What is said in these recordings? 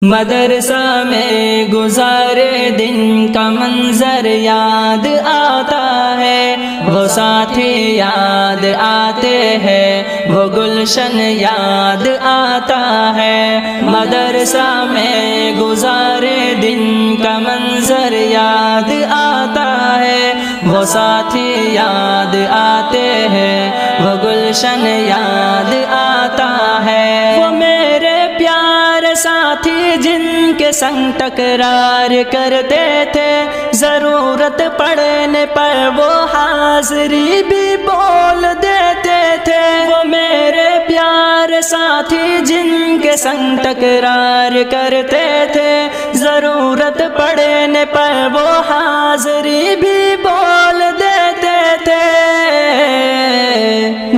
مدرسہ میں گزارے دن کا منظر یاد آتا ہے، وہ ساتھی یاد آتے ہیں، وہ گلشن یاد آتا ہے۔ مدرسہ میں گزارے دن کا منظر یاد آتا ہے، وہ ساتھی یاد آتے ہیں، وہ گلشن یاد آتا ہے۔ وہ میرے پیارے ساتھی جن کے سنگ تکرار کرتے تھے، ضرورت پڑنے پر وہ حاضری بھی بول دیتے تھے۔ وہ میرے پیارے ساتھی جن کے سنگ تکرار کرتے تھے، ضرورت پڑنے پر وہ حاضری بھی بول دیتے تھے۔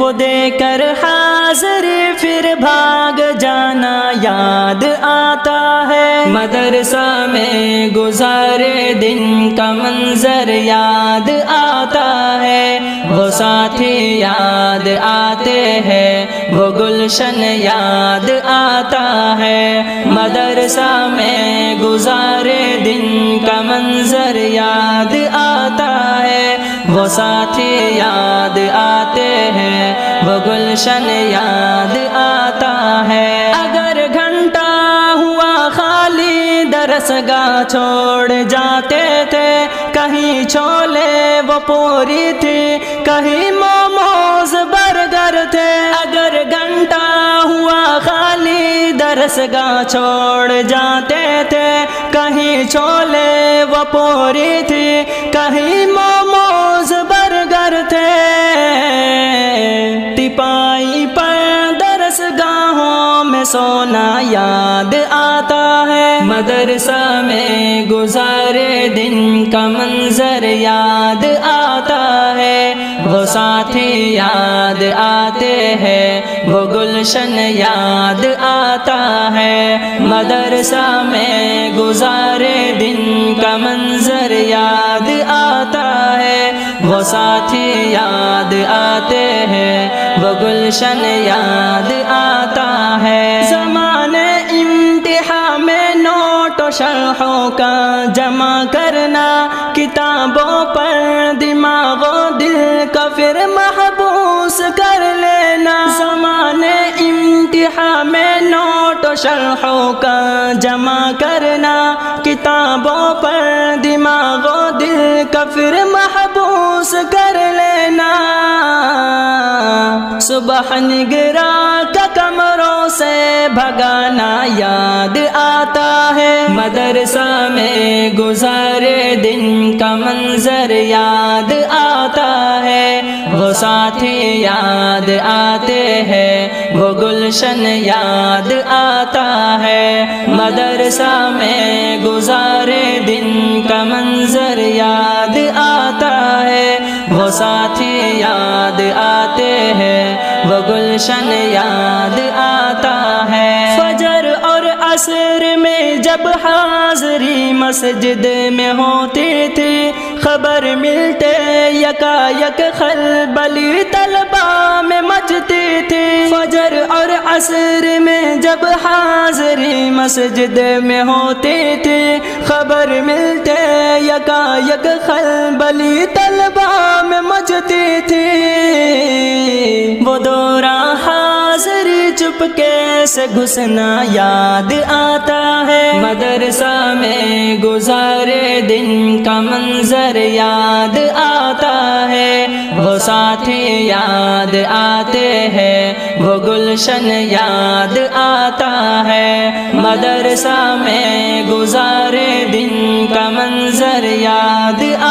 وہ دے کر حاضری پھر بھاگ جانا یاد آتا ہے۔ مدرسہ میں گزارے دن کا منظر یاد آتا ہے، وہ ساتھی یاد آتے ہیں، وہ گلشن یاد آتا ہے۔ مدرسہ میں گزارے دن کا منظر یاد آتا ہے، وہ ساتھی یاد آتے ہیں، وہ گلشن یاد آتا ہے۔ اگر گھنٹہ ہوا خالی درسگاہ چھوڑ جاتے تھے، کہیں چھولے وہ پوری تھی، کہیں موموز برگر تھے۔ اگر گھنٹہ ہوا خالی درسگاہ چھوڑ جاتے تھے، کہیں چھولے وہ پوری تھی، کہیں موموز برگر تھے۔ ٹپائی پر درسگاہوں میں سونا یاد آتا ہے۔ مدرسہ میں گزارے دن کا منظر یاد آتا ہے، وہ ساتھی یاد آتے ہیں، وہ گلشن یاد آتا ہے۔ مدرسہ میں گزارے دن کا منظر یاد آتا ہے، وہ ساتھی یاد آتے ہیں، وہ گلشن یاد آتا ہے۔ زمانے امتحان میں نوٹ و شرحوں کا جمع کرنا، کتابوں پر دماغ و دل کا پھر محبوس کر لینا۔ زمانے امتحان میں نوٹ و شرحوں کا جمع کرنا، کتابوں پر دماغ و دل کا پھر محبوس کر لینا۔ صبح نگراں کا کمروں سے بھگانا یاد آتا ہے۔ مدرسہ میں گزارے دن کا منظر یاد آتا ہے، وہ ساتھی یاد آتے ہیں، وہ گلشن یاد آتا ہے۔ مدرسہ میں گزارے دن کا منظر یاد آتا ہے، وہ ساتھی یاد آتے ہیں، وہ گلشن یاد آتا ہے۔ فجر اور عصر میں جب حاضری مسجد میں ہوتی تھی، خبر ملتے یکا یک خلبلی طلبہ میں مچتی تھی۔ فجر اور عصر میں جب حاضری مسجد میں ہوتی تھی، خبر ملتے یکا یک خلبلی طلبہ میں مچتی تھی۔ وہ دوران حاضری چپکے سے گھسنا یاد آتا ہے۔ مدرسہ میں گزارے دن کا منظر یاد آتا ہے، وہ ساتھی یاد آتے ہیں، وہ گلشن یاد آتا ہے۔ مدرسہ میں گزارے دن کا منظر یاد